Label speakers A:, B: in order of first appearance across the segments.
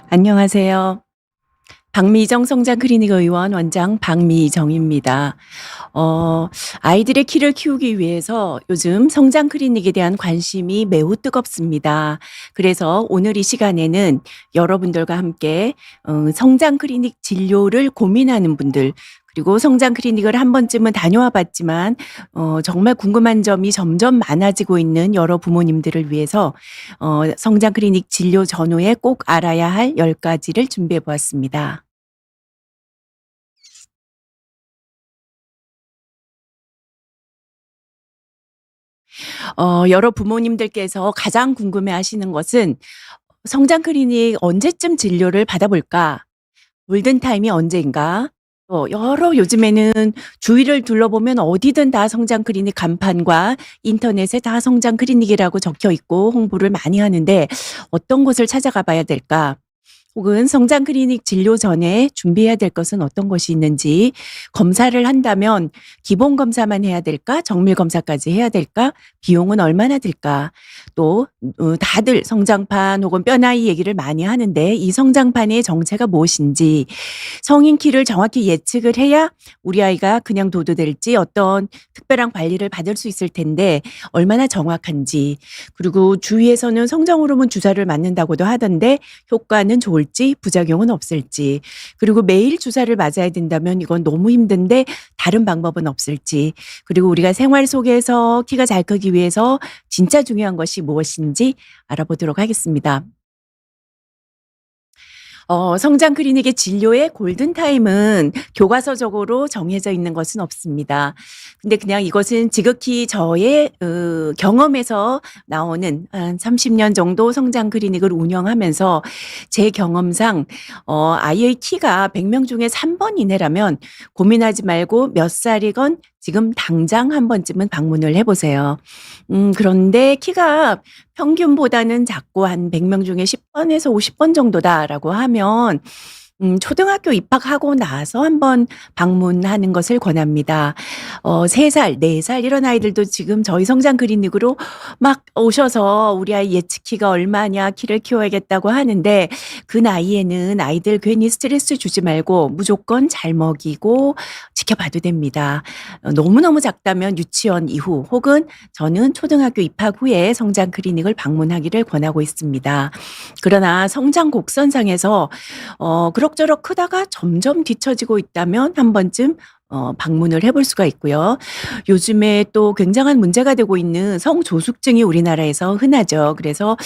A: 안녕하세요. 박미정 성장클리닉 의원 원장 박미정입니다. 어 아이들의 키를 키우기 위해서 요즘 성장클리닉에 대한 관심이 매우 뜨겁습니다. 그래서 오늘 이 시간에는 여러분들과 함께 성장클리닉 진료를 고민하는 분들, 그리고 성장클리닉을 한 번쯤은 다녀와 봤지만 정말 궁금한 점이 점점 많아지고 있는 여러 부모님들을 위해서 성장클리닉 진료 전후에 꼭 알아야 할 10 가지를 준비해 보았습니다. 여러 부모님들께서 가장 궁금해하시는 것은 '성장 클리닉 언제쯤 진료를 받아볼까? 골든타임이 언제인가?' 여러 요즘에는 주위를 둘러보면 어디든 다 성장 클리닉 간판과 인터넷에 다 성장 클리닉이라고 적혀 있고 홍보를 많이 하는데 '어떤 곳을 찾아가 봐야 될까?' 혹은 성장 클리닉 진료 전에 준비해야 될 것은 어떤 것이 있는지, 검사를 한다면 기본 검사만 해야 될까? 정밀 검사까지 해야 될까? 비용은 얼마나 들까? 또 다들 성장판 혹은 뼈 나이 얘기를 많이 하는데 이 성장판의 정체가 무엇인지, 성인 키를 정확히 예측을 해야 우리 아이가 그냥 둬도 될지 어떤 특별한 관리를 받을 수 있을 텐데 얼마나 정확한지, 그리고 주위에서는 성장 호르몬 주사를 맞는다고도 하던데 효과는 좋을지 부작용은 없을지, 그리고 매일 주사를 맞아야 된다면 이건 너무 힘든데 다른 방법은 없을지, 그리고 우리가 생활 속에서 키가 잘 크기 위해서 진짜 중요한 것이 무엇인지 알아보도록 하겠습니다. 성장 클리닉의 진료의 골든타임은 교과서적으로 정해져 있는 것은 없습니다. 근데 그냥 이것은 지극히 저의 경험에서 나오는, 한 30년 정도 성장 클리닉을 운영하면서 제 경험상 아이의 키가 100명 중에 3번 이내라면 고민하지 말고 몇 살이건 지금 당장 한 번쯤은 방문을 해 보세요. 그런데 키가 평균보다는 작고 한 100명 중에 10 번에서 50번 정도다라고 하면 초등학교 입학하고 나서 한번 방문하는 것을 권합니다. 3 살, 4살 이런 아이들도 지금 저희 성장 클리닉으로 막 오셔서 "우리 아이 예측 키가 얼마냐. 키를 키워야겠다."고 하는데, 그 나이에는 아이들 괜히 스트레스 주지 말고 무조건 잘 먹이고 지켜봐도 됩니다. 너무너무 작다면 유치원 이후 혹은 저는 초등학교 입학 후에 성장 클리닉을 방문하기를 권하고 있습니다. 그러나 성장 곡선상에서 그럭저럭 크다가 점점 뒤처지고 있다면 한 번쯤 방문을 해볼 수가 있고요. 요즘에 또 굉장한 문제가 되고 있는 성조숙증이 우리나라에서 흔하죠. 그래서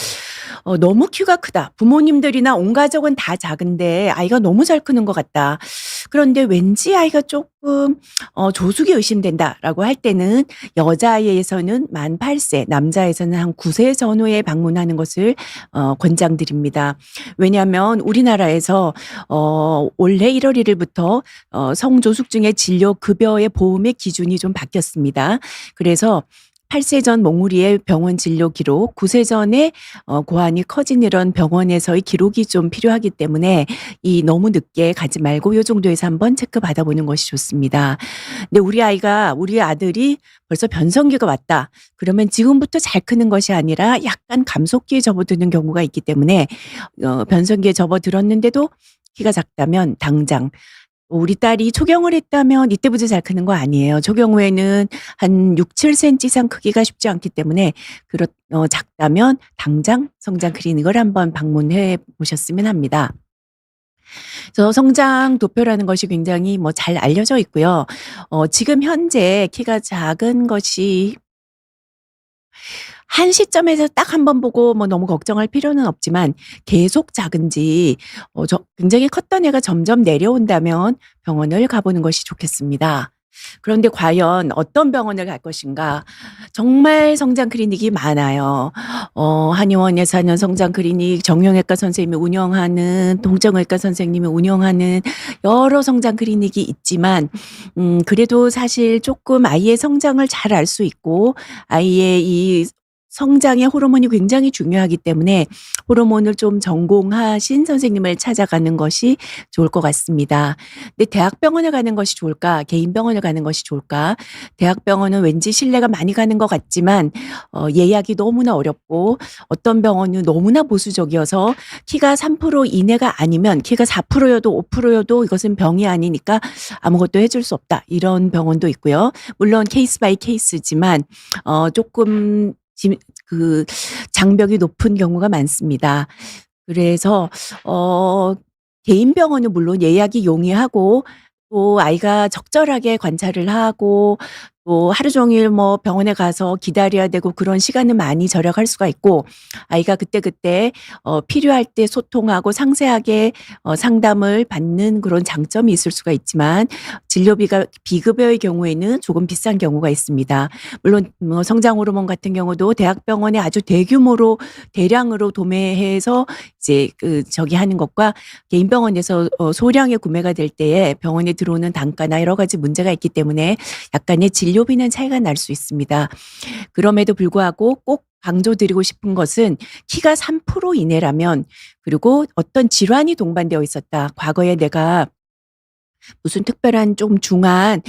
A: 너무 키가 크다. 부모님들이나 온 가족은 다 작은데 아이가 너무 잘 크는 것 같다. 그런데 왠지 아이가 조금 조숙이 의심된다라고 할 때는 여자아이에서는 만 8 세, 남자에서는 한 9세 전후에 방문하는 것을 권장드립니다. 왜냐하면 우리나라에서 올해 1월 1 일부터 성조숙증의 진료 급여의 보험의 기준이 좀 바뀌었습니다. 그래서 8세 전 몽우리의 병원 진료 기록, 9세 전에 고환이 커진 이런 병원에서의 기록이 좀 필요하기 때문에 이 너무 늦게 가지 말고 요 정도에서 한번 체크 받아 보는 것이 좋습니다. 근데 우리 아들이 벌써 변성기가 왔다. 그러면 지금부터 잘 크는 것이 아니라 약간 감속기에 접어드는 경우가 있기 때문에 변성기에 접어들었는데도 키가 작다면 당장, 우리 딸이 초경을 했다면 이때부터 잘 크는 거 아니에요. 초경 후에는 한 6-7 센티 이상 크기가 쉽지 않기 때문에 작다면 당장 성장 클리닉을 한번 방문해 보셨으면 합니다. 그래서 성장 도표라는 것이 굉장히 잘 알려져 있고요. 지금 현재 키가 작은 것이 한 시점에서 딱 한 번 보고 너무 걱정할 필요는 없지만, 계속 작은지 굉장히 컸던 애가 점점 내려온다면 병원을 가 보는 것이 좋겠습니다. 그런데 과연 어떤 병원을 갈 것인가? 정말 성장 클리닉이 많아요. 한의원에서 하는 성장 클리닉, 정형외과 선생님이 운영하는, 동정외과 선생님이 운영하는 여러 성장 클리닉이 있지만 그래도 사실 조금 아이의 성장을 잘 알 수 있고 아이의 이 성장의 호르몬이 굉장히 중요하기 때문에 호르몬을 좀 전공하신 선생님을 찾아가는 것이 좋을 것 같습니다. 근데 대학병원에 가는 것이 좋을까? 개인 병원에 가는 것이 좋을까? 대학병원은 왠지 신뢰가 많이 가는 것 같지만 예약이 너무나 어렵고 어떤 병원은 너무나 보수적이어서 키가 3% 이내가 아니면 키가 4%여도 5%여도 이것은 병이 아니니까 아무것도 해줄 수 없다. 이런 병원도 있고요. 물론 케이스 바이 케이스지만 조금 그 장벽이 높은 경우가 많습니다. 그래서 개인 병원은 물론 예약이 용이하고 또 아이가 적절하게 관찰을 하고 또 하루 종일 뭐 병원에 가서 기다려야 되고 그런 시간은 많이 절약할 수가 있고 아이가 그때그때 필요할 때 소통하고 상세하게 상담을 받는 그런 장점이 있을 수가 있지만 진료비가 비급여의 경우에는 조금 비싼 경우가 있습니다. 물론 뭐 성장 호르몬 같은 경우도 대학병원에 아주 대규모로 대량으로 도매해서 이제 저기 하는 것과 개인 병원에서 소량의 구매가 될 때에 병원에 들어오는 단가나 여러 가지 문제가 있기 때문에 약간의 진료비는 차이가 날 수 있습니다. 그럼에도 불구하고 꼭 강조드리고 싶은 것은 키가 3% 이내라면 그리고 어떤 질환이 동반되어 있었다. 과거에 내가 무슨 특별한 좀 중한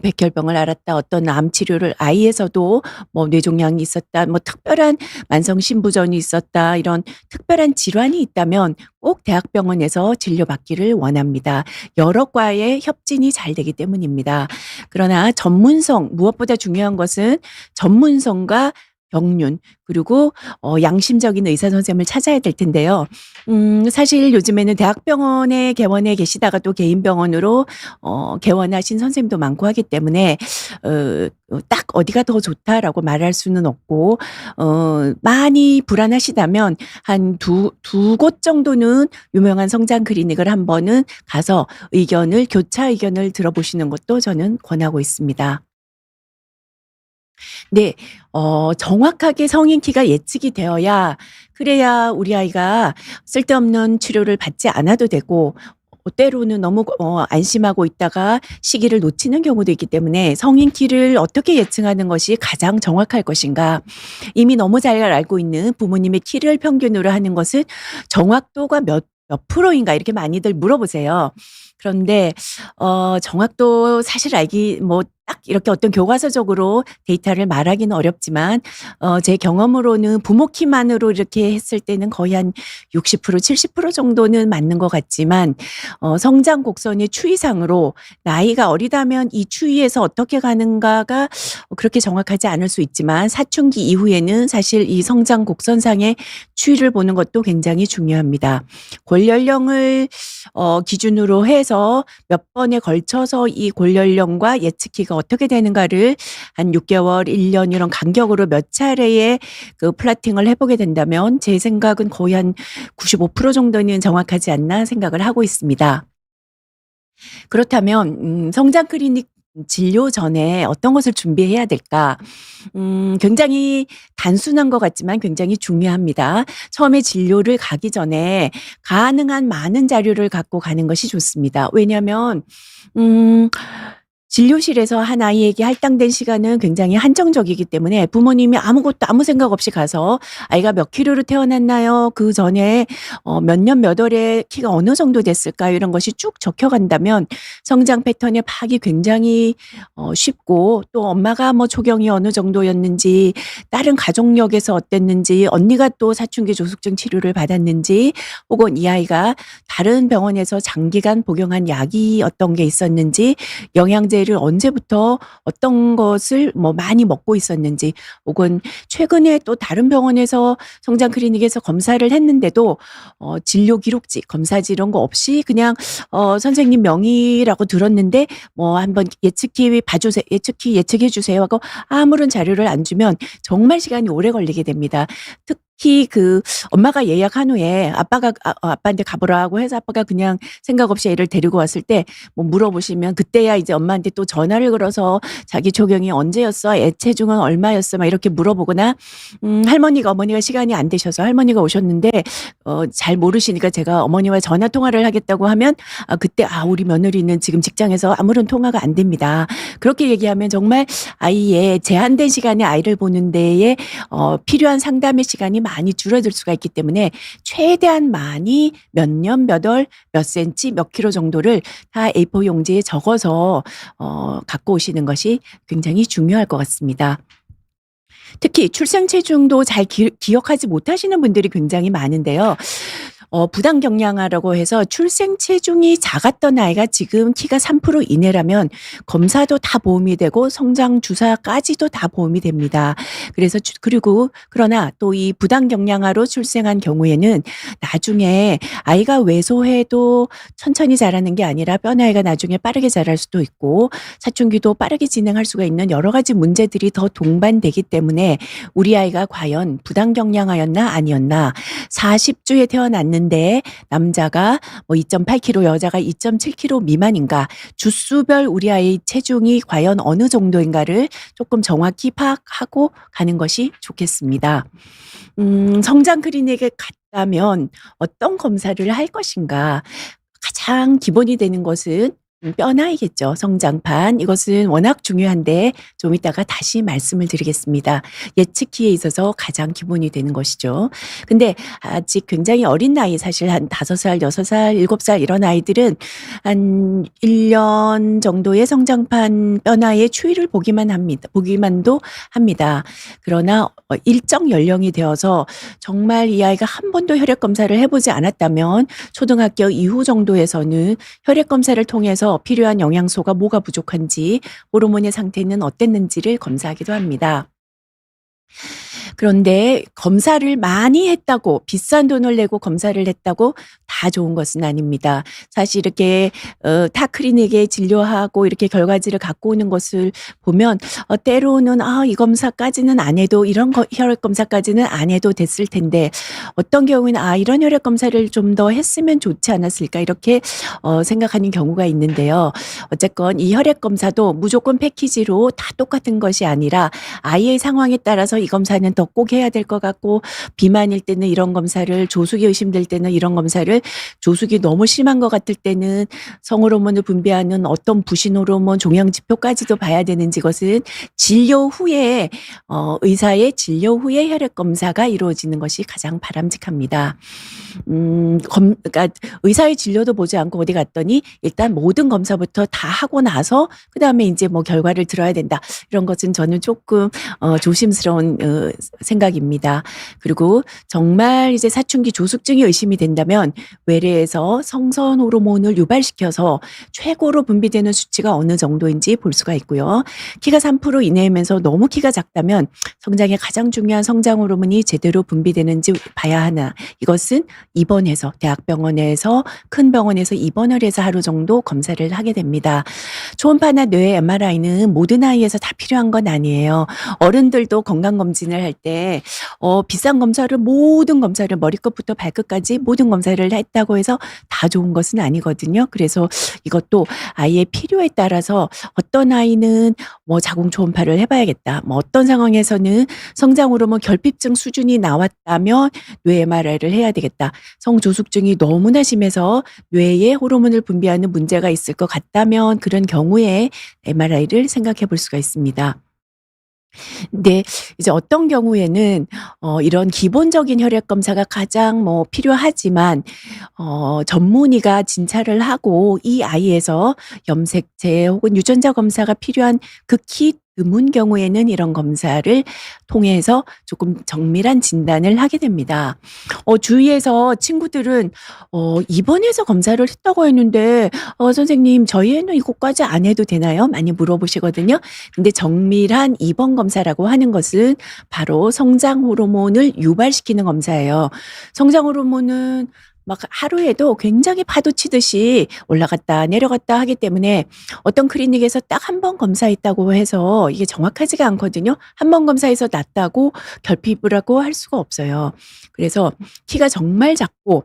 A: 백혈병을 앓았다. 어떤 암 치료를 아이에서도 뭐 뇌종양이 있었다. 뭐 특별한 만성 신부전이 있었다. 이런 특별한 질환이 있다면 꼭 대학병원에서 진료받기를 원합니다. 여러 과의 협진이 잘 되기 때문입니다. 그러나 전문성, 무엇보다 중요한 것은 전문성과 경륜 그리고 양심적인 의사 선생님을 찾아야 될 텐데요. 사실 요즘에는 대학병원에 개원해 계시다가 또 개인 병원으로 개원하신 선생님도 많고 하기 때문에 딱 어디가 더 좋다라고 말할 수는 없고 많이 불안하시다면 한 두 곳 정도는 유명한 성장 클리닉을 한 번은 가서 교차 의견을 들어보시는 것도 저는 권하고 있습니다. 네. 정확하게 성인 키가 예측이 되어야 그래야 우리 아이가 쓸데없는 치료를 받지 않아도 되고 때로는 너무 안심하고 있다가 시기를 놓치는 경우도 있기 때문에 성인 키를 어떻게 예측하는 것이 가장 정확할 것인가. 이미 너무 잘 알고 있는 부모님의 키를 평균으로 하는 것은 정확도가 몇 프로인가 이렇게 많이들 물어보세요. 그런데 정확도 사실 뭐 딱 이렇게 어떤 교과서적으로 데이터를 말하기는 어렵지만 제 경험으로는 부모 키만으로 이렇게 했을 때는 거의 한 60% 70% 정도는 맞는 것 같지만 성장 곡선의 추이상으로 나이가 어리다면 이 추이에서 어떻게 가는가가 그렇게 정확하지 않을 수 있지만 사춘기 이후에는 사실 이 성장 곡선상의 추이를 보는 것도 굉장히 중요합니다. 골연령을 기준으로 해서 몇 번에 걸쳐서 이 골연령과 예측키가 어떻게 되는가를 한 6개월, 1년 이런 간격으로 몇 차례의 그 플라팅을 해보게 된다면 제 생각은 거의 한 95% 정도는 정확하지 않나 생각을 하고 있습니다. 그렇다면 성장 클리닉 진료 전에 어떤 것을 준비해야 될까? 굉장히 단순한 것 같지만 굉장히 중요합니다. 처음에 진료를 가기 전에 가능한 많은 자료를 갖고 가는 것이 좋습니다. 왜냐하면 진료실에서 한 아이에게 할당된 시간은 굉장히 한정적이기 때문에 부모님이 아무것도 아무 생각 없이 가서 아이가 몇 킬로로 태어났나요? 그 전에 몇 년 몇 월에 키가 어느 정도 됐을까요? 이런 것이 쭉 적혀간다면 성장 패턴의 파악이 굉장히 쉽고 또 엄마가 뭐 초경이 어느 정도였는지 다른 가족력에서 어땠는지 언니가 또 사춘기 조숙증 치료를 받았는지 혹은 이 아이가 다른 병원에서 장기간 복용한 약이 어떤 게 있었는지 영양제를 언제부터 어떤 것을 뭐 많이 먹고 있었는지 혹은 최근에 또 다른 병원에서 성장 클리닉에서 검사를 했는데도 진료 기록지, 검사지 이런 거 없이 그냥 선생님 명의라고 들었는데 뭐 한번 예측키 봐주세요. 예측키 예측해 주세요 하고 아무런 자료를 안 주면 정말 시간이 오래 걸리게 됩니다. 특히 그 엄마가 예약한 후에 아빠한테 가보라고 해서 아빠가 그냥 생각 없이 애를 데리고 왔을 때 뭐 물어보시면 그때야 이제 엄마한테 또 전화를 걸어서 자기 조경이 언제였어? 애 체중은 얼마였어? 막 이렇게 물어보거나 어머니가 시간이 안 되셔서 할머니가 오셨는데 잘 모르시니까 제가 어머니와 전화 통화를 하겠다고 하면 그때 우리 며느리는 지금 직장에서 아무런 통화가 안 됩니다. 그렇게 얘기하면 정말 아이의 제한된 시간에 아이를 보는 데에 필요한 상담의 시간이 많이 줄어들 수가 있기 때문에 최대한 많이 몇 년, 몇 월, 몇 센치, 몇 킬로 정도를 다 A4 용지에 적어서 갖고 오시는 것이 굉장히 중요할 것 같습니다. 특히 출생 체중도 잘 기억하지 못하시는 분들이 굉장히 많은데요. 부당 경량화라고 해서 출생 체중이 작았던 아이가 지금 키가 3% 이내라면 검사도 다 보험이 되고 성장 주사까지도 다 보험이 됩니다. 그래서 그러나 또 이 부당 경량화로 출생한 경우에는 나중에 아이가 왜소해도 천천히 자라는 게 아니라 뼈 나이가 나중에 빠르게 자랄 수도 있고 사춘기도 빠르게 진행할 수가 있는 여러 가지 문제들이 더 동반되기 때문에 우리 아이가 과연 부당 경량화였나 아니었나 40주에 태어났는데 남자가 뭐 2.8kg 여자가 2.7kg 미만인가 주수별 우리 아이 체중이 과연 어느 정도인가를 조금 정확히 파악하고 가는 것이 좋겠습니다. 성장 클리닉에 갔다면 어떤 검사를 할 것인가 가장 기본이 되는 것은 뼈 나이겠죠. 성장판. 이것은 워낙 중요한데 좀 이따가 다시 말씀을 드리겠습니다. 예측기에 있어서 가장 기본이 되는 것이죠. 근데 아직 굉장히 어린 나이 사실 한 5살, 6살, 7살 이런 아이들은 한 1년 정도의 성장판 뼈 나이의 추이를 보기만도 합니다. 그러나 일정 연령이 되어서 정말 이 아이가 한 번도 혈액 검사를 해보지 않았다면 초등학교 이후 정도에서는 혈액 검사를 통해서 필요한 영양소가 뭐가 부족한지 호르몬의 상태는 어땠는지를 검사하기도 합니다. 그런데 검사를 많이 했다고 비싼 돈을 내고 검사를 했다고 다 좋은 것은 아닙니다. 사실 이렇게 타 클리닉에 진료하고 이렇게 결과지를 갖고 오는 것을 보면 때로는 이 검사까지는 안 해도 이런 혈액 검사까지는 안 해도 됐을 텐데 어떤 경우에는 이런 혈액 검사를 좀 더 했으면 좋지 않았을까 이렇게 생각하는 경우가 있는데요. 어쨌건 이 혈액 검사도 무조건 패키지로 다 똑같은 것이 아니라 아이의 상황에 따라서 이 검사는 더 꼭 해야 될 것 같고 비만일 때는 이런 검사를 조숙이 의심될 때는 이런 검사를 조숙이 너무 심한 것 같을 때는 성호르몬을 분비하는 어떤 부신 호르몬 종양지표까지도 봐야 되는지 이것은 진료 후에 의사의 진료 후에 혈액 검사가 이루어지는 것이 가장 바람직합니다. 그러니까 의사의 진료도 보지 않고 어디 갔더니 일단 모든 검사부터 다 하고 나서 그다음에 이제 뭐 결과를 들어야 된다. 이런 것은 저는 조금 조심스러운 생각입니다. 그리고 정말 이제 사춘기 조숙증이 의심이 된다면 외래에서 성선 호르몬을 유발시켜서 최고로 분비되는 수치가 어느 정도인지 볼 수가 있고요. 키가 3% 이내이면서 너무 키가 작다면 성장에 가장 중요한 성장 호르몬이 제대로 분비되는지 봐야 하나. 이것은 입원해서 대학병원에서 큰 병원에서 입원을 해서 하루 정도 검사를 하게 됩니다. 초음파나 뇌 MRI는 모든 아이에서 다 필요한 건 아니에요. 어른들도 건강검진을 할 때 비싼 검사를 모든 검사를 머리끝부터 발끝까지 모든 검사를 했다고 해서 다 좋은 것은 아니거든요. 그래서 이것도 아이의 필요에 따라서 어떤 아이는 뭐 자궁 초음파를 해봐야겠다. 뭐 어떤 상황에서는 성장 호르몬 결핍증 수준이 나왔다면 뇌 MRI를 해야 되겠다. 성조숙증이 너무나 심해서 뇌에 호르몬을 분비하는 문제가 있을 것 같다면 그런 경우에 MRI를 생각해 볼 수가 있습니다. 근데 이제 어떤 경우에는 이런 기본적인 혈액 검사가 가장 뭐 필요하지만 전문의가 진찰을 하고 이 아이에서 염색체 혹은 유전자 검사가 필요한 극히 드문 경우에는 이런 검사를 통해서 조금 정밀한 진단을 하게 됩니다. 주위에서 친구들은 입원해서 검사를 했다고 했는데 선생님 저희 애는 이것까지 안 해도 되나요? 많이 물어보시거든요. 근데 정밀한 입원 검사라고 하는 것은 바로 성장 호르몬을 유발시키는 검사예요. 성장 호르몬은 막 하루에도 굉장히 파도 치듯이 올라갔다 내려갔다 하기 때문에 어떤 클리닉에서 딱 한 번 검사했다고 해서 이게 정확하지가 않거든요. 한 번 검사해서 낮다고 결핍이라고 할 수가 없어요. 그래서 키가 정말 작고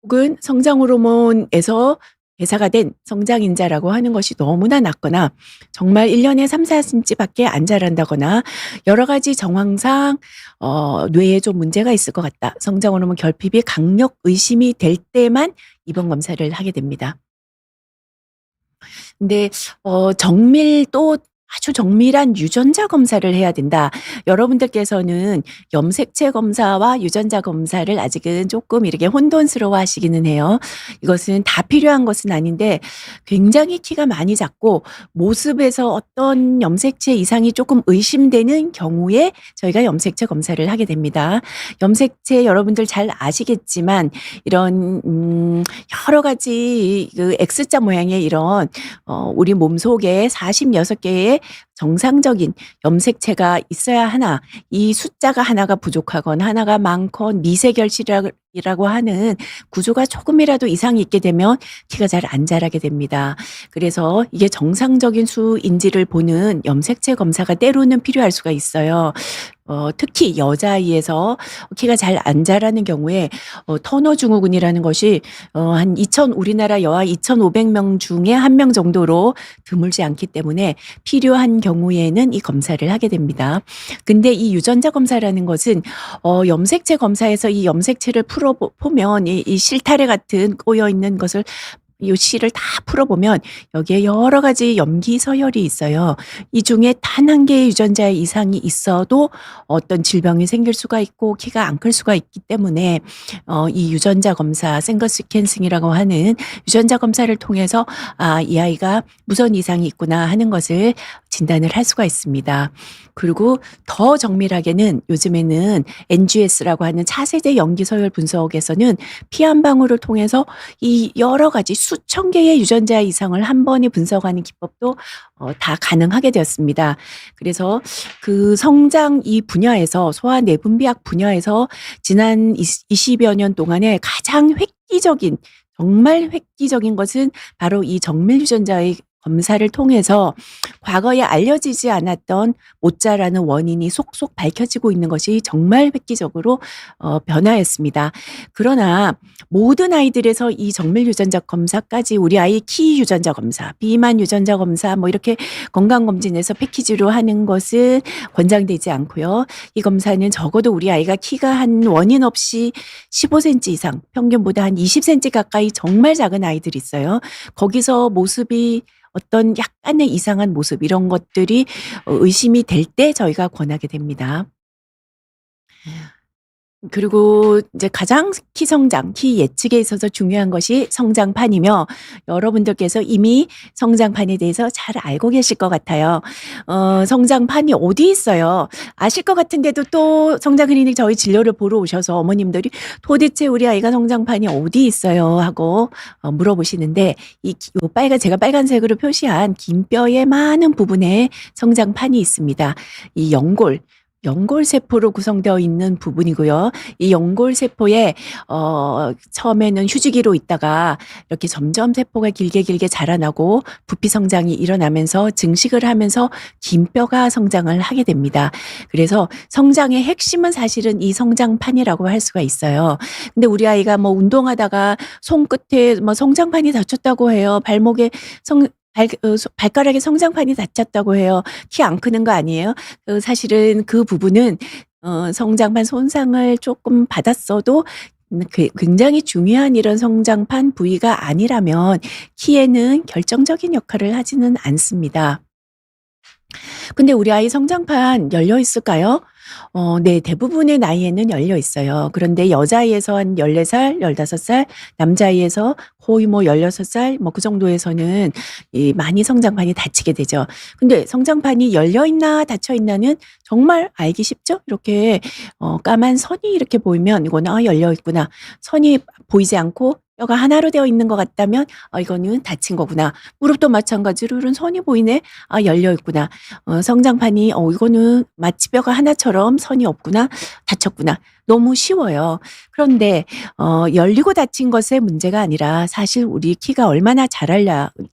A: 혹은 성장 호르몬에서 대사가 된 성장 인자라고 하는 것이 너무나 낮거나 정말 1 년에 3-4cm 밖에 안 자란다거나 여러 가지 정황상 뇌에 좀 문제가 있을 것 같다. 성장 호르몬 결핍이 강력 의심이 될 때만 입원 검사를 하게 됩니다. 근데 정밀 또 아주 정밀한 유전자 검사를 해야 된다. 여러분들께서는 염색체 검사와 유전자 검사를 아직은 조금 이렇게 혼돈스러워하시기는 해요. 이것은 다 필요한 것은 아닌데 굉장히 키가 많이 작고 모습에서 어떤 염색체 이상이 조금 의심되는 경우에 저희가 염색체 검사를 하게 됩니다. 염색체 여러분들 잘 아시겠지만 이런 여러 가지 그 X자 모양의 이런 우리 몸속에 46개의 정상적인 염색체가 있어야 하나 이 숫자가 하나가 부족하건 하나가 많건 미세결실이라고 하는 구조가 조금이라도 이상이 있게 되면 키가 잘 안 자라게 됩니다. 그래서 이게 정상적인 수인지를 보는 염색체 검사가 때로는 필요할 수가 있어요. 특히 여자아이에서 키가 잘 안 자라는 경우에 터너 증후군이라는 것이 한 우리나라 여아 2,500명 중에 1명 정도로 드물지 않기 때문에 필요한 경우에는 이 검사를 하게 됩니다. 근데 이 유전자 검사라는 것은 염색체 검사에서 이 염색체를 보면 이 실타래 같은 꼬여 있는 것을 이 실을 다 풀어보면 여기에 여러 가지 염기 서열이 있어요. 이 중에 단 한 개의 유전자의 이상이 있어도 어떤 질병이 생길 수가 있고 키가 안 클 수가 있기 때문에 이 유전자 검사 생거 시퀀싱이라고 하는 유전자 검사를 통해서 이 아이가 무선 이상이 있구나 하는 것을 진단을 할 수가 있습니다. 그리고 더 정밀하게는 요즘에는 NGS라고 하는 차세대 염기 서열 분석에서는 피 한 방울을 통해서 이 여러 가지 수천 개의 유전자 이상을 한 번에 분석하는 기법도 다 가능하게 되었습니다. 그래서 그 성장 이 분야에서 소아내분비학 분야에서 지난 20여 년 동안에 가장 획기적인 정말 획기적인 것은 바로 이 정밀 유전자의 검사를 통해서 과거에 알려지지 않았던 못 자라는 원인이 속속 밝혀지고 있는 것이 정말 획기적으로 변화했습니다. 그러나 모든 아이들에서 이 정밀 유전자 검사까지 우리 아이 키 유전자 검사, 비만 유전자 검사 뭐 이렇게 건강검진에서 패키지로 하는 것은 권장되지 않고요. 이 검사는 적어도 우리 아이가 키가 한 원인 없이 15cm 이상, 평균보다 한 20cm 가까이 정말 작은 아이들이 있어요. 거기서 모습이 어떤 약간의 이상한 모습 이런 것들이 의심이 될 때 저희가 권하게 됩니다. 그리고 이제 가장 키 성장, 키 예측에 있어서 중요한 것이 성장판이며 여러분들께서 이미 성장판에 대해서 잘 알고 계실 것 같아요. 성장판이 어디 있어요? 아실 것 같은데도 또 성장 클리닉 저희 진료를 보러 오셔서 어머님들이 도대체 우리 아이가 성장판이 어디 있어요? 하고 물어보시는데 요 제가 빨간색으로 표시한 긴 뼈의 많은 부분에 성장판이 있습니다. 이 연골세포로 구성되어 있는 부분이고요. 이 연골세포에 처음에는 휴지기로 있다가 이렇게 점점 세포가 길게 자라나고 부피 성장이 일어나면서 증식을 하면서 긴 뼈가 성장을 하게 됩니다. 그래서 성장의 핵심은 사실은 이 성장판이라고 할 수가 있어요. 근데 우리 아이가 뭐 운동하다가 손끝에 뭐 성장판이 다쳤다고 해요. 발목에 발가락에 성장판이 다쳤다고 해요. 키 안 크는 거 아니에요? 사실은 그 부분은 성장판 손상을 조금 받았어도 굉장히 중요한 이런 성장판 부위가 아니라면 키에는 결정적인 역할을 하지는 않습니다. 근데 우리 아이 성장판 열려 있을까요? 네. 대부분의 나이에는 열려 있어요. 그런데 여자아이에서 한 14살, 15살, 남자아이에서 거의 뭐 16살 뭐 그 정도에서는 이 많이 성장판이 닫히게 되죠. 근데 성장판이 열려 있나 닫혀 있나는 정말 알기 쉽죠? 이렇게 까만 선이 이렇게 보이면 이거는 열려 있구나. 선이 보이지 않고 뼈가 하나로 되어 있는 것 같다면 이거는 닫힌 거구나. 무릎도 마찬가지로 이런 선이 보이네. 열려 있구나. 성장판이 이거는 마치 뼈가 하나처럼 선이 없구나. 닫혔구나. 너무 쉬워요. 그런데 열리고 닫힌 것의 문제가 아니라 사실 우리 키가 얼마나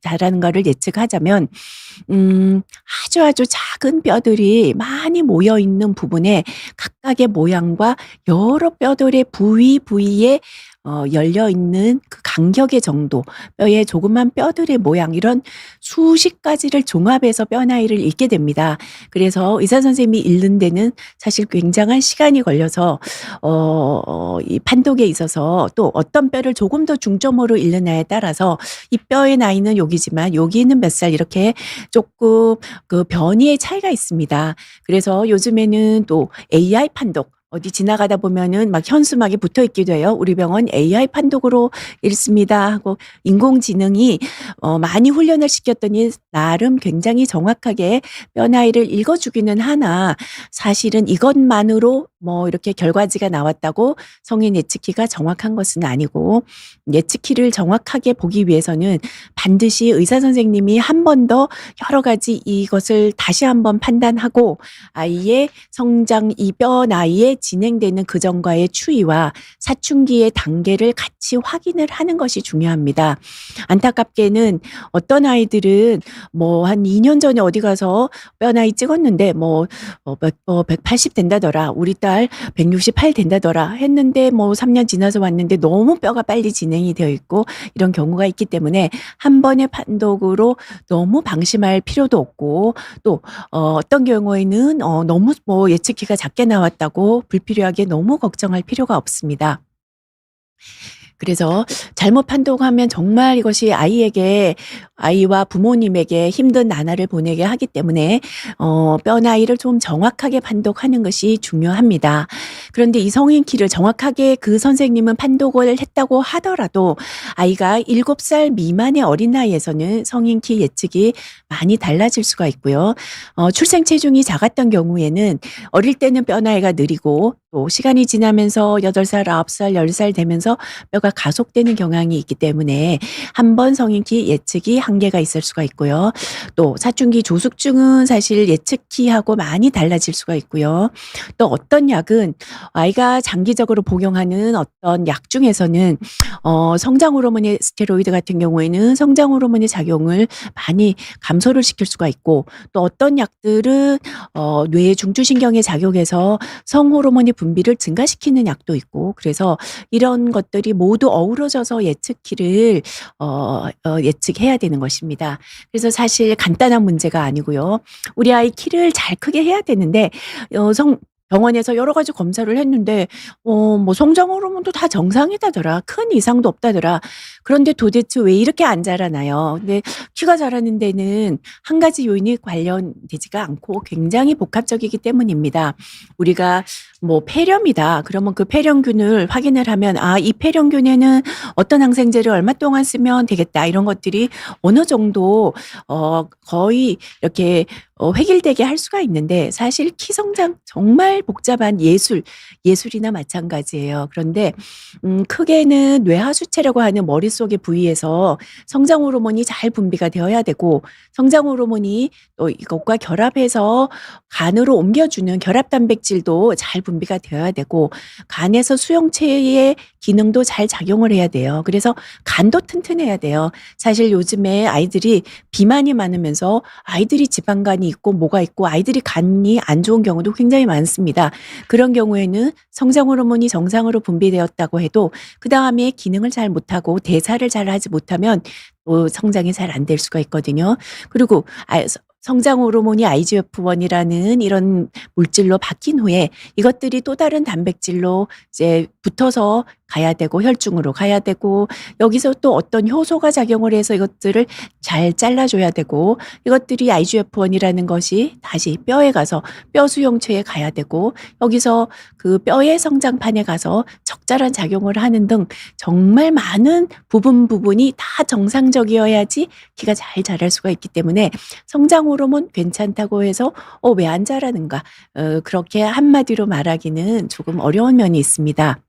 A: 자라는가를 예측하자면 아주 작은 뼈들이 많이 모여 있는 부분에 각각의 모양과 여러 뼈들의 부위에 열려 있는 그 간격의 정도, 뼈의 조그만 뼈들의 모양 이런 수십 가지를 종합해서 뼈 나이를 읽게 됩니다. 그래서 의사 선생님이 읽는 데는 사실 굉장한 시간이 걸려서 이 판독에 있어서 또 어떤 뼈를 조금 더 중점으로 읽느냐에 따라서 이 뼈의 나이는 여기지만 여기는 몇 살 이렇게 조금 그 변이의 차이가 있습니다. 그래서 요즘에는 또 AI 판독 어디 지나가다 보면은 막 현수막이 붙어 있기도 해요. "우리 병원 AI 판독으로 읽습니다." 하고 인공지능이 많이 훈련을 시켰더니 나름 굉장히 정확하게 뼈 나이를 읽어 주기는 하나 사실은 이것만으로 뭐 이렇게 결과지가 나왔다고 성인 예측키가 정확한 것은 아니고 예측키를 정확하게 보기 위해서는 반드시 의사 선생님이 한 번 더 여러 가지 이것을 다시 한번 판단하고 아이의 성장 이 뼈 나이에 진행되는 그전과의 추이와 사춘기의 단계를 같이 확인을 하는 것이 중요합니다. 안타깝게는 어떤 아이들은 뭐 한 2년 전에 어디 가서 뼈 나이 찍었는데 180 된다더라. 우리 딸 168 된다더라 했는데 뭐 3년 지나서 왔는데 너무 뼈가 빨리 진행이 되어 있고 이런 경우가 있기 때문에 한 번의 판독으로 너무 방심할 필요도 없고 또 어떤 경우에는 너무 뭐 예측키가 작게 나왔다고 불필요하게 너무 걱정할 필요가 없습니다. 그래서 잘못 판독하면 정말 이것이 아이와 부모님에게 힘든 나날을 보내게 하기 때문에 뼈 나이를 좀 정확하게 판독하는 것이 중요합니다. 그런데 이 성인 키를 정확하게 그 선생님은 판독을 했다고 하더라도 아이가 7살 미만의 어린 나이에서는 성인 키 예측이 많이 달라질 수가 있고요. 출생 체중이 작았던 경우에는 어릴 때는 뼈 나이가 느리고 또 시간이 지나면서 8살, 9살, 10살 되면서 뼈가 가속되는 경향이 있기 때문에 한 번 성인 키 예측이 한계가 있을 수가 있고요. 또 사춘기 조숙증은 사실 예측키하고 많이 달라질 수가 있고요. 또 어떤 약은 아이가 장기적으로 복용하는 어떤 약 중에서는 성장 호르몬의 스테로이드 같은 경우에는 성장 호르몬의 작용을 많이 감소를 시킬 수가 있고 또 어떤 약들은 뇌의 중추신경에 작용해서 성호르몬의 분비를 증가시키는 약도 있고 그래서 이런 것들이 모두 어우러져서 예측키를 예측해야 되는 것입니다. 그래서 사실 간단한 문제가 아니고요. 우리 아이 키를 잘 크게 해야 되는데 성 병원에서 여러 가지 검사를 했는데 뭐 성장 호르몬도 다 정상이다더라. 큰 이상도 없다더라. 그런데 도대체 왜 이렇게 안 자라나요? 근데 키가 자라는 데는 한 가지 요인이 관련되지가 않고 굉장히 복합적이기 때문입니다. 우리가 뭐 폐렴이다. 그러면 그 폐렴균을 확인을 하면 이 폐렴균에는 어떤 항생제를 얼마 동안 쓰면 되겠다. 이런 것들이 어느 정도 거의 이렇게 획일되게 할 수가 있는데 사실 키 성장 정말 복잡한 예술이나 마찬가지예요. 그런데 크게는 뇌하수체라고 하는 머릿속의 부위에서 성장 호르몬이 잘 분비가 되어야 되고 성장 호르몬이 또 이것과 결합해서 간으로 옮겨주는 결합 단백질도 잘 분비가 되어야 되고 간에서 수용체의 기능도 잘 작용을 해야 돼요. 그래서 간도 튼튼해야 돼요. 사실 요즘에 아이들이 비만이 많으면서 아이들이 지방간이 있고 뭐가 있고 아이들이 간이 안 좋은 경우도 굉장히 많습니다. 그런 경우에는 성장 호르몬이 정상으로 분비되었다고 해도 그다음에 기능을 잘 못하고 대사를 잘 하지 못하면 또 성장이 잘 안 될 수가 있거든요. 그리고 성장 호르몬이 IGF-1이라는 이런 물질로 바뀐 후에 이것들이 또 다른 단백질로 이제 붙어서 가야 되고 혈중으로 가야 되고 여기서 또 어떤 효소가 작용을 해서 이것들을 잘 잘라줘야 되고 이것들이 IGF-1이라는 것이 다시 뼈에 가서 뼈 수용체에 가야 되고 여기서 그 뼈의 성장판에 가서 적절한 작용을 하는 등 정말 많은 부분이 다 정상적이어야지 키가 잘 자랄 수가 있기 때문에 성장 호르몬 괜찮다고 해서 왜 안 자라는가 그렇게 한마디로 말하기는 조금 어려운 면이 있습니다.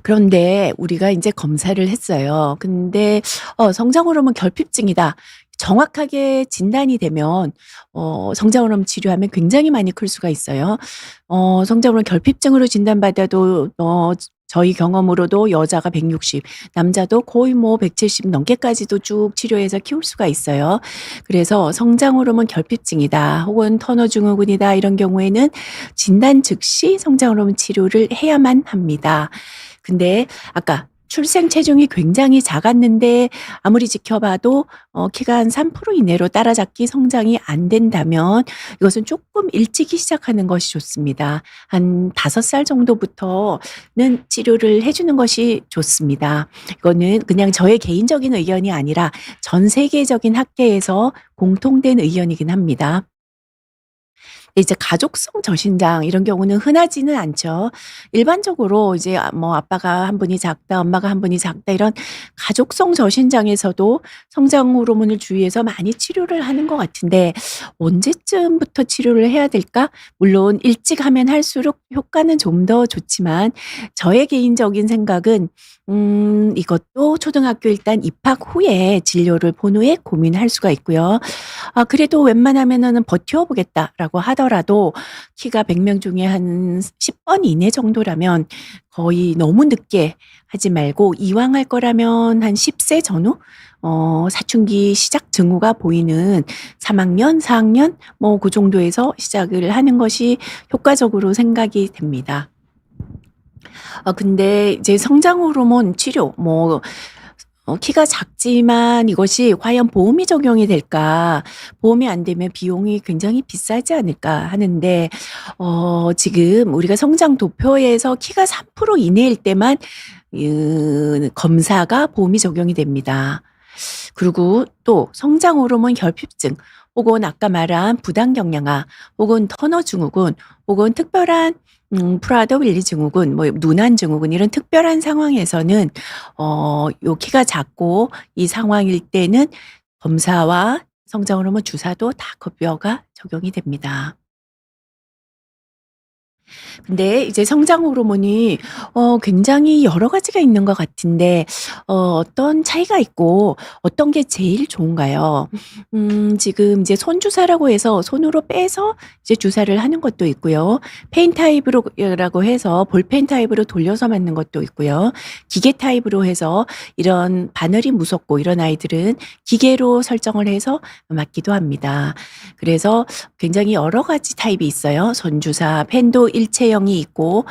A: 그런데 우리가 인제 검사를 했어요. 근데 성장 호르몬 결핍증이다. 정확하게 진단이 되면 성장 호르몬 치료하면 굉장히 많이 클 수가 있어요. 성장 호르몬 결핍증으로 진단받아도 저희 경험으로도 여자가 160, 남자도 거의 뭐 170 넘게까지도 쭉 치료해서 키울 수가 있어요. 그래서 성장 호르몬 결핍증이다 혹은 터너 증후군이다 이런 경우에는 진단 즉시 성장 호르몬 치료를 해야만 합니다. 근데 아까 출생 체중이 굉장히 작았는데 아무리 지켜봐도 키가 한 3% 이내로 따라잡기 성장이 안 된다면 이것은 조금 일찍이 시작하는 것이 좋습니다. 한 5살 정도부터는 치료를 해 주는 것이 좋습니다. 이거는 그냥 저의 개인적인 의견이 아니라 전 세계적인 학계에서 공통된 의견이긴 합니다. 이제 가족성 저신장 이런 경우는 흔하지는 않죠. 일반적으로 이제 뭐 아빠가 한 분이 작다, 엄마가 한 분이 작다 이런 가족성 저신장에서도 성장 호르몬을 주의해서 많이 치료를 하는 것 같은데 언제쯤부터 치료를 해야 될까? 물론 일찍 하면 할수록 효과는 좀 더 좋지만 저의 개인적인 생각은 이것도 초등학교 일단 입학 후에 진료를 본 후에 고민할 수가 있고요. 그래도 웬만하면은 버텨 보겠다라고 하더라도 키가 100명 중에 한 10번 이내 정도라면 거의 너무 늦게 하지 말고 이왕 할 거라면 한 10세 전후 사춘기 시작 징후가 보이는 3 학년, 4 학년 뭐 그 정도에서 시작을 하는 것이 효과적으로 생각이 됩니다. 근데 이제 성장 호르몬 치료 키가 작지만 이것이 과연 보험이 적용이 될까? 보험이 안 되면 비용이 굉장히 비싸지 않을까 하는데 지금 우리가 성장 도표에서 키가 3% 이내일 때만 검사가 보험이 적용이 됩니다. 그리고 또 성장 호르몬 결핍증 혹은 아까 말한 부당경량화 혹은 터너 증후군 혹은 특별한 프라더 윌리 증후군 뭐 누난 증후군 이런 특별한 상황에서는 요 키가 작고 이 상황일 때는 검사와 성장 호르몬 주사도 다 급여가 적용이 됩니다. 근데 이제 성장 호르몬이 굉장히 여러 가지가 있는 것 같은데 어떤 차이가 있고 어떤 게 제일 좋은가요? 지금 이제 손 주사라고 해서 손으로 빼서 이제 주사를 하는 것도 있고요. 펜 타입으로 라고 해서 볼펜 타입으로 돌려서 맞는 것도 있고요. 기계 타입으로 해서 이런 바늘이 무섭고 이런 아이들은 기계로 설정을 해서 맞기도 합니다. 그래서 굉장히 여러 가지 타입이 있어요. 손 주사, 펜도 일체형이 있고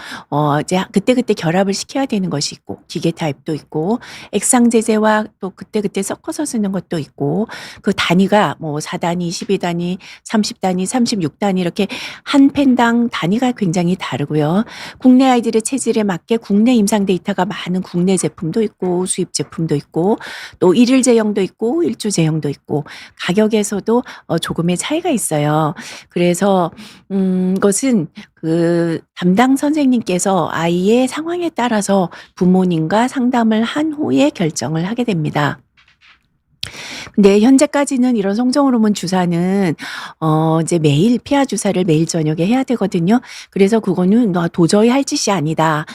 A: 이제 그때그때 결합을 시켜야 되는 것이 있고 기계 타입도 있고 액상제제와 또 그때그때 섞어서 쓰는 것도 있고 그 단위가 뭐 4단위, 12단위, 30단위, 36단위 이렇게 한 펜당 단위가 굉장히 다르고요. 국내 아이들의 체질에 맞게 국내 임상 데이터가 많은 국내 제품도 있고 수입 제품도 있고 또 일일 제형도 있고 일주 제형도 있고 가격에서도 조금의 차이가 있어요. 그래서 이것은 그 담당 선생님께서 아이의 상황에 따라서 부모님과 상담을 한 후에 결정을 하게 됩니다. 근데 현재까지는 이런 성장 호르몬 주사는 이제 매일 피하 주사를 매일 저녁에 해야 되거든요. 그래서 그거는 '너 도저히 할 짓이 아니다.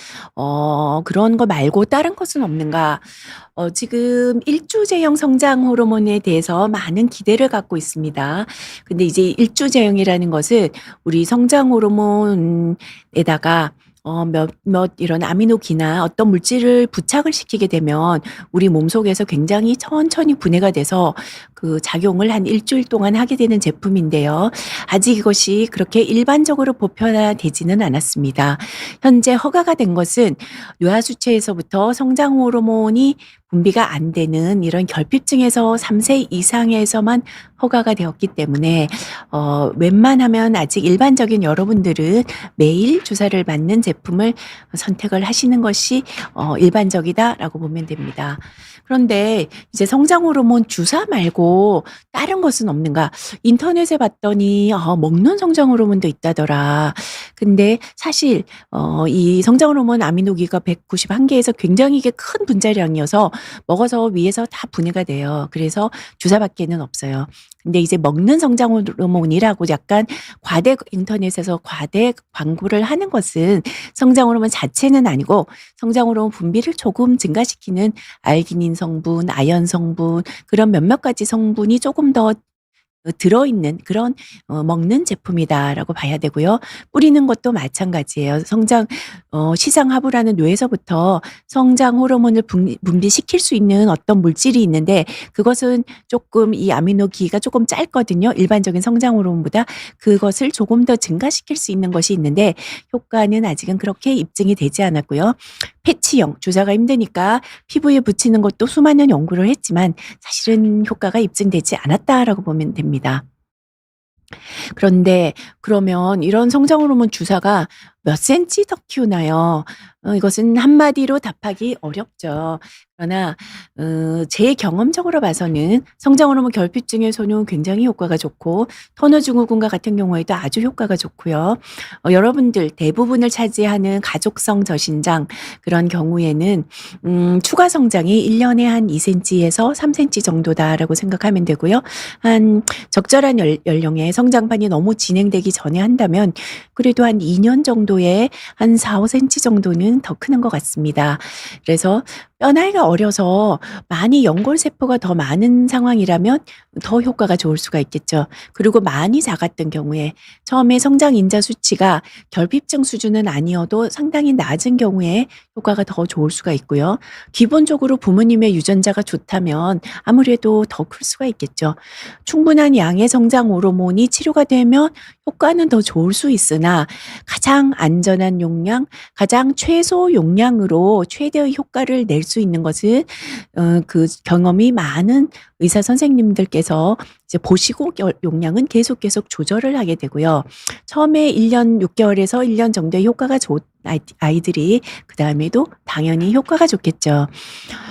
A: 그런 거 말고 다른 것은 없는가?' 지금 일주제형 성장 호르몬에 대해서 많은 기대를 갖고 있습니다. 근데 이제 일주제형이라는 것은 우리 성장 호르몬에다가 몇 이런 아미노기나 어떤 물질을 부착을 시키게 되면 우리 몸속에서 굉장히 천천히 분해가 돼서 그 작용을 한 일주일 동안 하게 되는 제품인데요. 아직 이것이 그렇게 일반적으로 보편화되지는 않았습니다. 현재 허가가 된 것은 뇌하수체에서부터 성장 호르몬이 분비가 안 되는 이런 결핍증에서 3세 이상에서만 허가가 되었기 때문에 웬만하면 아직 일반적인 여러분들은 매일 주사를 맞는 제품을 선택을 하시는 것이 일반적이다라고 보면 됩니다. 그런데 이제 성장 호르몬 주사 말고 다른 것은 없는가? 인터넷에 봤더니 먹는 성장 호르몬도 있다더라. 근데 사실 이 성장 호르몬 아미노기가 191 개에서 굉장히 이게 큰 분자량이어서 먹어서 위에서 다 분해가 돼요. 그래서 주사밖에는 없어요. 근데 이제 먹는 성장 호르몬이라고 약간 인터넷에서 과대 광고를 하는 것은 성장 호르몬 자체는 아니고 성장 호르몬 분비를 조금 증가시키는 알기닌 성분, 아연 성분 그런 몇몇 가지 성분이 조금 더 들어있는 그런 먹는 제품이다라고 봐야 되고요. 뿌리는 것도 마찬가지예요. 시장 하부라는 뇌에서부터 성장 호르몬을 분비시킬 수 있는 어떤 물질이 있는데 그것은 조금 이 아미노기가 조금 짧거든요. 일반적인 성장 호르몬보다 그것을 조금 더 증가시킬 수 있는 것이 있는데 효과는 아직은 그렇게 입증이 되지 않았고요. 패치형 주사가 힘드니까 피부에 붙이는 것도 수많은 연구를 했지만 사실은 효과가 입증되지 않았다라고 보면 됩니다. 그런데 그러면 이런 성장 호르몬 주사가 몇 센치 더 키우나요? 이것은 한마디로 답하기 어렵죠. 그러나 제 경험적으로 봐서는 성장 호르몬 결핍증에서는 굉장히 효과가 좋고 터너 증후군과 같은 경우에도 아주 효과가 좋고요. 여러분들 대부분을 차지하는 가족성 저신장 그런 경우에는 추가 성장이 1 년에 한 2 센티에서 3 센티 정도다라고 생각하면 되고요. 한 적절한 연령에 성장판이 너무 진행되기 전에 한다면 그래도 한 2년 정도에 한 4-5 센티 정도는 더 크는 것 같습니다. 그래서 뼈 나이가 어려서 많이 연골세포가 더 많은 상황이라면 더 효과가 좋을 수가 있겠죠. 그리고 많이 작았던 경우에 처음에 성장 인자 수치가 결핍증 수준은 아니어도 상당히 낮은 경우에 효과가 더 좋을 수가 있고요. 기본적으로 부모님의 유전자가 좋다면 아무래도 더 클 수가 있겠죠. 충분한 양의 성장 호르몬이 치료가 되면 효과는 더 좋을 수 있으나 가장 안전한 용량, 가장 최소 용량으로 최대의 효과를 낼 수 있는 것은 그 경험이 많은 의사 선생님들께서 이제 보시고 용량은 계속 조절을 하게 되고요. 처음에 1 년 6 개월에서 1 년 정도의 효과가 좋은 아이들이 그다음에도 당연히 효과가 좋겠죠.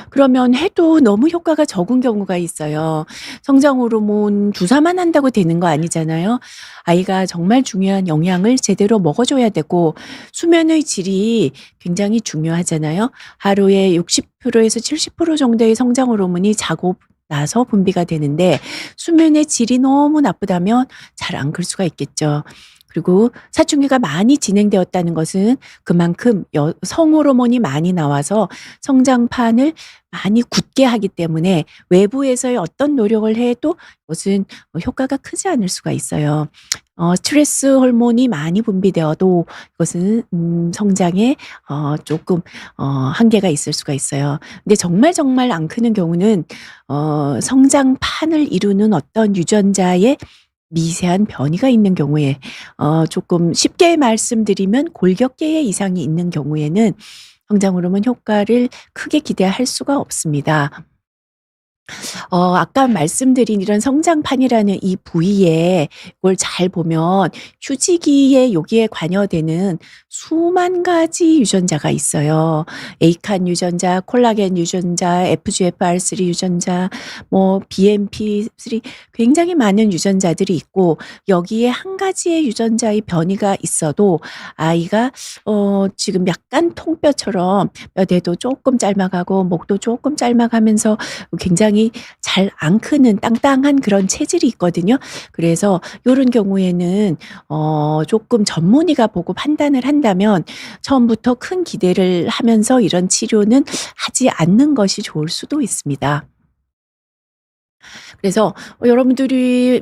A: 그러면 해도 너무 효과가 적은 경우가 있어요. 성장 호르몬 주사만 한다고 되는 거 아니잖아요. 아이가 정말 중요한 영양을 제대로 먹어줘야 되고 수면의 질이 굉장히 중요하잖아요. 하루에 60%에서 70% 정도의 성장 호르몬이 자고 나서 분비가 되는데 수면의 질이 너무 나쁘다면 잘 안 클 수가 있겠죠. 그리고 사춘기가 많이 진행되었다는 것은 그만큼 성호르몬이 많이 나와서 성장판을 많이 굳게 하기 때문에 외부에서의 어떤 노력을 해도 그것은 효과가 크지 않을 수가 있어요. 스트레스 호르몬이 많이 분비되어도 이것은 성장에 조금 한계가 있을 수가 있어요. 근데 정말 안 크는 경우는 성장판을 이루는 어떤 유전자의 미세한 변이가 있는 경우에 조금 쉽게 말씀드리면 골격계의 이상이 있는 경우에는 성장 호르몬 효과를 크게 기대할 수가 없습니다. 아까 말씀드린 이런 성장판이라는 이 부위에 이걸 잘 보면 휴지기에 여기에 관여되는 수만 가지 유전자가 있어요. 에이칸 유전자, 콜라겐 유전자, FGFR3 유전자, 뭐 BMP3 굉장히 많은 유전자들이 있고 여기에 한 가지의 유전자의 변이가 있어도 아이가 지금 약간 통뼈처럼 뼈대도 조금 짧아가고 목도 조금 짧아가면서 굉장히 잘 안 크는 땅땅한 그런 체질이 있거든요. 그래서 요런 경우에는 조금 전문의가 보고 판단을 한다면 처음부터 큰 기대를 하면서 이런 치료는 하지 않는 것이 좋을 수도 있습니다. 그래서 여러분들이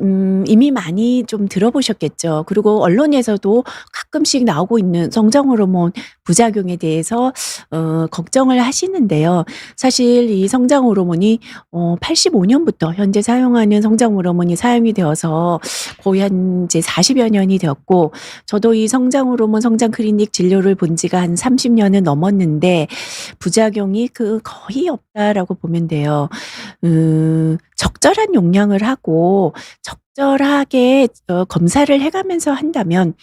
A: 이미 많이 좀 들어보셨겠죠. 그리고 언론에서도 가끔씩 나오고 있는 성장 호르몬 부작용에 대해서 걱정을 하시는데요. 사실 이 성장 호르몬이 85 년부터 현재 사용하는 성장 호르몬이 사용이 되어서 거의 한 이제 40여 년이 되었고 저도 이 성장 호르몬 성장 클리닉 진료를 본 지가 한 30 년은 넘었는데 부작용이 거의 없다라고 보면 돼요. 적절한 용량을 하고 적절하게 검사를 해 가면서 한다면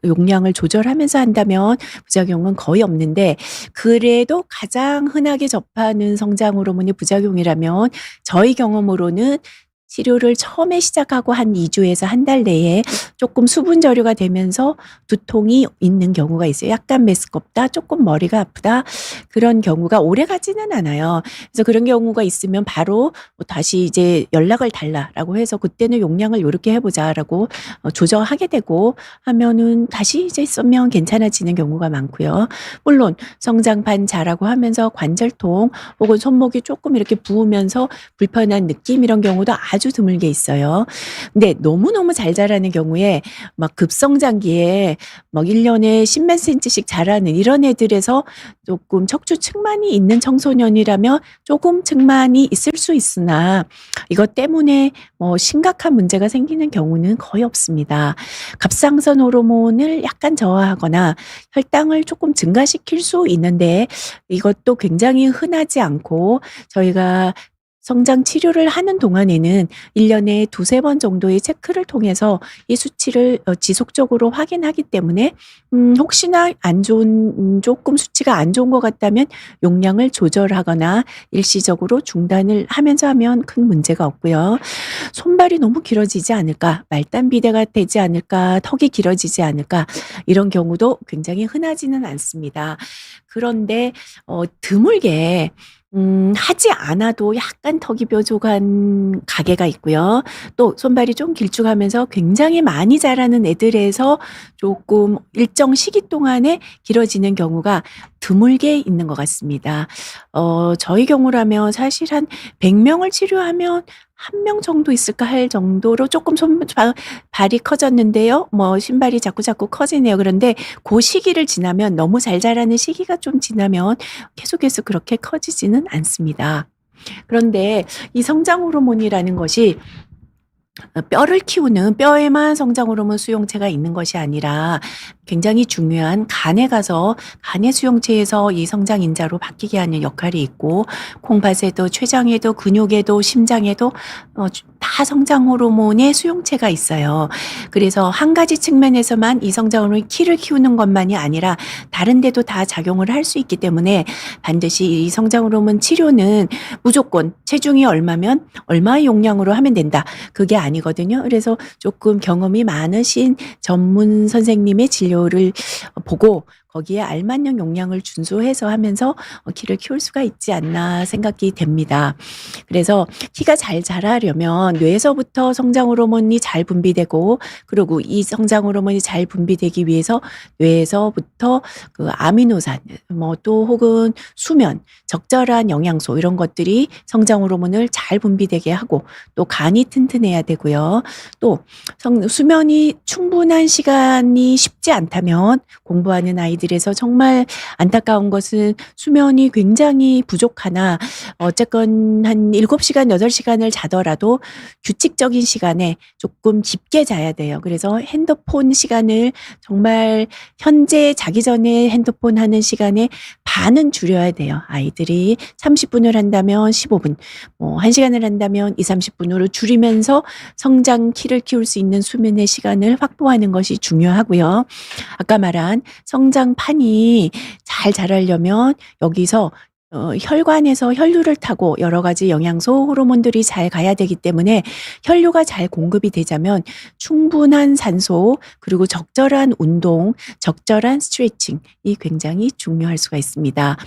A: 용량을 조절하면서 한다면 부작용은 거의 없는데 그래도 가장 흔하게 접하는 성장 호르몬의 부작용이라면 저희 경험으로는 치료를 처음에 시작하고 한 2 주에서 한 달 내에 조금 수분 저류가 되면서 두통이 있는 경우가 있어요. 약간 메스껍다, 조금 머리가 아프다, 그런 경우가 오래가지는 않아요. 그래서 그런 경우가 있으면 바로 다시 이제 연락을 달라라고 해서 "그때는 용량을 요렇게 해 보자."라고 조정하게 되고 하면은 다시 이제 쓰면 괜찮아지는 경우가 많고요. 물론 성장판 자라고 하면서 관절통 혹은 손목이 조금 이렇게 부으면서 불편한 느낌, 이런 경우도 아주 드물게 있어요. 근데 너무너무 잘 자라는 경우에 막 급성장기에 막 1 년에 10몇 센치씩 자라는 이런 애들에서 조금 척추 측만이 있는 청소년이라면 조금 측만이 있을 수 있으나 이것 때문에 심각한 문제가 생기는 경우는 거의 없습니다. 갑상선 호르몬을 약간 저하하거나 혈당을 조금 증가시킬 수 있는데 이것도 굉장히 흔하지 않고, 저희가 성장 치료를 하는 동안에는 1 년에 2-3번 정도의 체크를 통해서 이 수치를 지속적으로 확인하기 때문에 혹시나 안 좋은 조금 수치가 안 좋은 것 같다면 용량을 조절하거나 일시적으로 중단을 하면서 하면 큰 문제가 없고요. '손발이 너무 길어지지 않을까? 말단 비대가 되지 않을까? 턱이 길어지지 않을까?' 이런 경우도 굉장히 흔하지는 않습니다. 그런데 드물게 하지 않아도 약간 턱이 뾰족한 가게가 있고요. 또 손발이 좀 길쭉하면서 굉장히 많이 자라는 애들에서 조금 일정 시기 동안에 길어지는 경우가 드물게 있는 것 같습니다. 저희 경우라면 사실 한 100 명을 치료하면 1명 정도 있을까 할 정도로 조금 손 바 발이 커졌는데요. 뭐 신발이 자꾸자꾸 커지네요. 그런데 고 시기를 지나면, 너무 잘 자라는 시기가 좀 지나면 계속해서 그렇게 커지지는 않습니다. 그런데 이 성장 호르몬이라는 것이 뼈를 키우는, 뼈에만 성장 호르몬 수용체가 있는 것이 아니라 굉장히 중요한 간에 가서 간의 수용체에서 이 성장 인자로 바뀌게 하는 역할이 있고, 콩팥에도 췌장에도 근육에도 심장에도 다 성장 호르몬의 수용체가 있어요. 그래서 한 가지 측면에서만 이 성장 호르몬이 키를 키우는 것만이 아니라 다른 데도 다 작용을 할 수 있기 때문에 반드시 이 성장 호르몬 치료는 무조건 체중이 얼마면 얼마의 용량으로 하면 된다, 그게 아니거든요. 그래서 조금 경험이 많으신 전문 선생님의 진료를 보고 거기에 알맞는 용량을 준수해서 하면서 키를 키울 수가 있지 않나 생각이 됩니다. 그래서 키가 잘 자라려면 뇌에서부터 성장 호르몬이 잘 분비되고, 그리고 이 성장 호르몬이 잘 분비되기 위해서 뇌에서부터 그 아미노산, 뭐 또 혹은 수면, 적절한 영양소, 이런 것들이 성장 호르몬을 잘 분비되게 하고, 또 간이 튼튼해야 되고요. 또 수면이 충분한 시간이 쉽지 않다면, 공부하는 아이들에서 정말 안타까운 것은 수면이 굉장히 부족하나 어쨌건 한 7시간 8시간을 자더라도 규칙적인 시간에 조금 깊게 자야 돼요. 그래서 핸드폰 시간을 정말 현재 자기 전에 핸드폰 하는 시간의 반은 줄여야 돼요. 아이들이 30분을 한다면 15분, 1시간을 한다면 20-30 분으로 줄이면서 성장 키를 키울 수 있는 수면의 시간을 확보하는 것이 중요하고요. 아까 말한 성장판이 잘 자라려면 여기서 혈관에서 혈류를 타고 여러 가지 영양소, 호르몬들이 잘 가야 되기 때문에 혈류가 잘 공급이 되자면 충분한 산소, 그리고 적절한 운동, 적절한 스트레칭이 굉장히 중요할 수가 있습니다.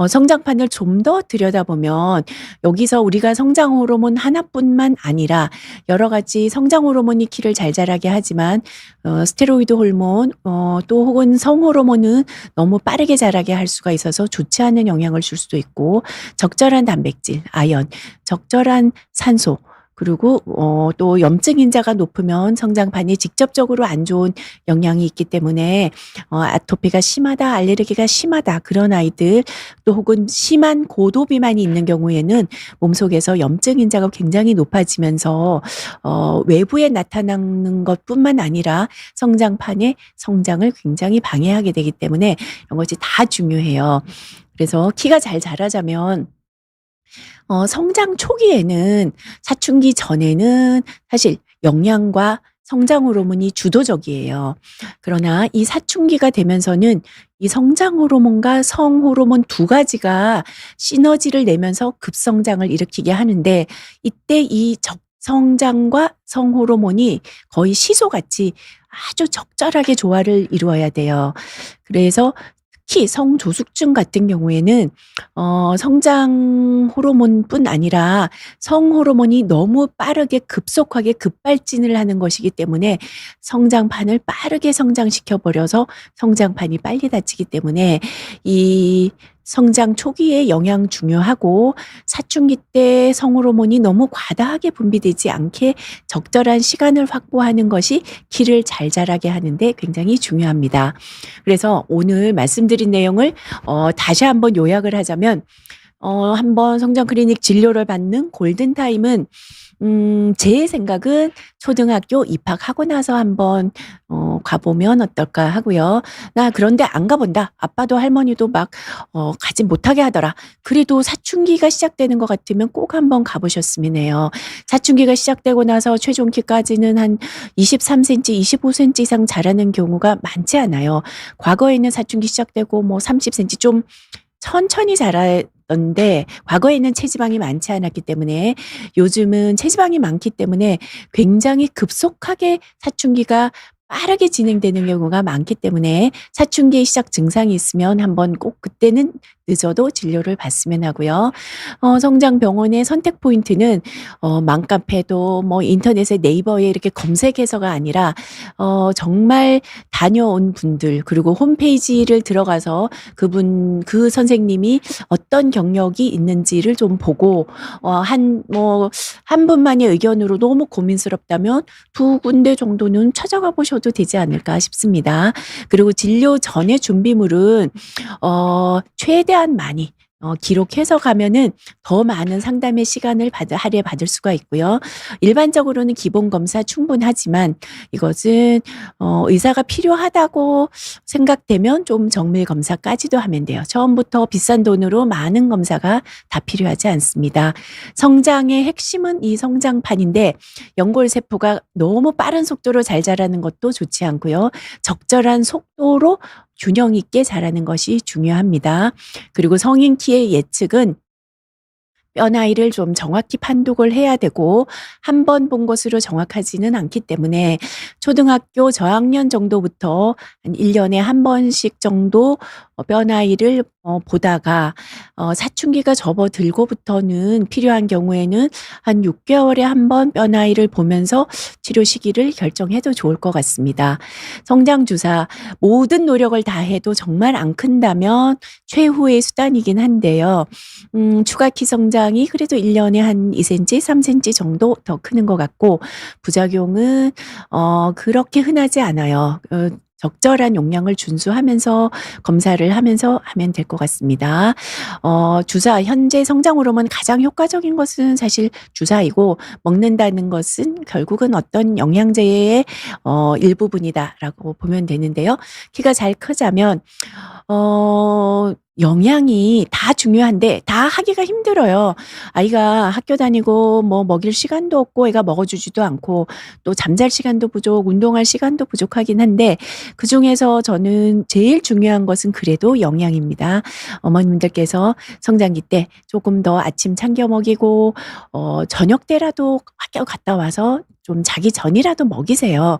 A: 성장판을 좀 더 들여다보면 여기서 우리가 성장 호르몬 하나뿐만 아니라 여러 가지 성장 호르몬이 키를 잘 자라게 하지만 스테로이드 호르몬, 또 혹은 성 호르몬은 너무 빠르게 자라게 할 수가 있어서 좋지 않은 영향을 줄 수도 있고, 적절한 단백질, 아연, 적절한 산소, 그리고 또 염증 인자가 높으면 성장판이 직접적으로 안 좋은 영향이 있기 때문에 아토피가 심하다, 알레르기가 심하다, 그런 아이들, 또 혹은 심한 고도 비만이 있는 경우에는 몸속에서 염증 인자가 굉장히 높아지면서 외부에 나타나는 것뿐만 아니라 성장판의 성장을 굉장히 방해하게 되기 때문에 이런 것이 다 중요해요. 그래서 키가 잘 자라자면 성장 초기에는, 사춘기 전에는 사실 영양과 성장 호르몬이 주도적이에요. 그러나 이 사춘기가 되면서는 이 성장 호르몬과 성 호르몬 두 가지가 시너지를 내면서 급성장을 일으키게 하는데, 이때 이 성장과 성호르몬이 거의 시소같이 아주 적절하게 조화를 이루어야 돼요. 그래서 특히 성조숙증 같은 경우에는 성장 호르몬뿐 아니라 성호르몬이 너무 빠르게 급속하게 급발진을 하는 것이기 때문에 성장판을 빠르게 성장시켜 버려서 성장판이 빨리 닫히기 때문에 이 성장 초기에 영양 중요하고 사춘기 때 성호르몬이 너무 과다하게 분비되지 않게 적절한 시간을 확보하는 것이 키를 잘 자라게 하는데 굉장히 중요합니다. 그래서 오늘 말씀드린 내용을 다시 한번 요약을 하자면 한번 성장 클리닉 진료를 받는 골든타임은 제 생각은 초등학교 입학하고 나서 한번 가보면 어떨까 하고요. 나 그런데 안 가본다. 아빠도 할머니도 막 가지 못하게 하더라. 그래도 사춘기가 시작되는 것 같으면 꼭 한번 가보셨으면 해요. 사춘기가 시작되고 나서 최종 키까지는 한 23cm, 25cm 이상 자라는 경우가 많지 않아요. 과거에는 사춘기 시작되고 뭐 30cm 좀 천천히 자랐던데 과거에는 체지방이 많지 않았기 때문에 요즘은 체지방이 많기 때문에 굉장히 급속하게 사춘기가 빠르게 진행되는 경우가 많기 때문에 사춘기의 시작 증상이 있으면 한번 꼭 그때는 늦어도 진료를 받으면 하고요. 성장병원의 선택 포인트는 맘카페도 뭐 인터넷에 네이버에 이렇게 검색해서가 아니라 정말 다녀온 분들 그리고 홈페이지를 들어가서 그 선생님이 어떤 경력이 있는지를 좀 보고 한 분만의 의견으로 너무 고민스럽다면 2군데 정도는 찾아가 보셔도 되지 않을까 싶습니다. 그리고 진료 전의 준비물은 최대한 많이 기록해서 가면은 더 많은 상담의 시간을 할애받을 수가 있고요. 일반적으로는 기본 검사 충분하지만 이것은 의사가 필요하다고 생각되면 좀 정밀 검사까지도 하면 돼요. 처음부터 비싼 돈으로 많은 검사가 다 필요하지 않습니다. 성장의 핵심은 이 성장판인데 연골세포가 너무 빠른 속도로 잘 자라는 것도 좋지 않고요. 적절한 속도로 균형 있게 자라는 것이 중요합니다. 그리고 성인 키의 예측은 뼈 나이를 좀 정확히 판독을 해야 되고 한 번 본 것으로 정확하지는 않기 때문에 초등학교 저학년 정도부터 한 1년에 한 번씩 정도 뼈 나이를 보다가 사춘기가 접어들고부터는 필요한 경우에는 한 6개월에 한 번 뼈 나이를 보면서 치료 시기를 결정해도 좋을 것 같습니다. 성장 주사 모든 노력을 다해도 정말 안 큰다면 최후의 수단이긴 한데요. 추가 키 성장이 그래도 1년에 한 2cm, 3cm 정도 더 크는 것 같고 부작용은 그렇게 흔하지 않아요. 적절한 용량을 준수하면서 검사를 하면서 하면 될 것 같습니다. 주사 현재 성장 호르몬 가장 효과적인 것은 사실 주사이고 먹는다는 것은 결국은 어떤 영양제의 일부분이다라고 보면 되는데요. 키가 잘 크자면 영양이 다 중요한데 다 하기가 힘들어요. 아이가 학교 다니고 뭐 먹일 시간도 없고 애가 먹어주지도 않고 또 잠잘 시간도 부족, 운동할 시간도 부족하긴 한데 그중에서 저는 제일 중요한 것은 그래도 영양입니다. 어머님들께서 성장기 때 조금 더 아침 챙겨 먹이고 저녁 때라도 학교 갔다 와서 좀 자기 전이라도 먹이세요.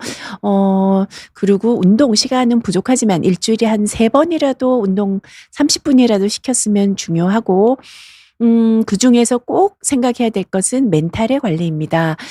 A: 그리고 운동 시간은 부족하지만 일주일에 한 3번이라도 운동 30분이라도 시켰으면 중요하고 그중에서 꼭 생각해야 될 것은 멘탈의 관리입니다.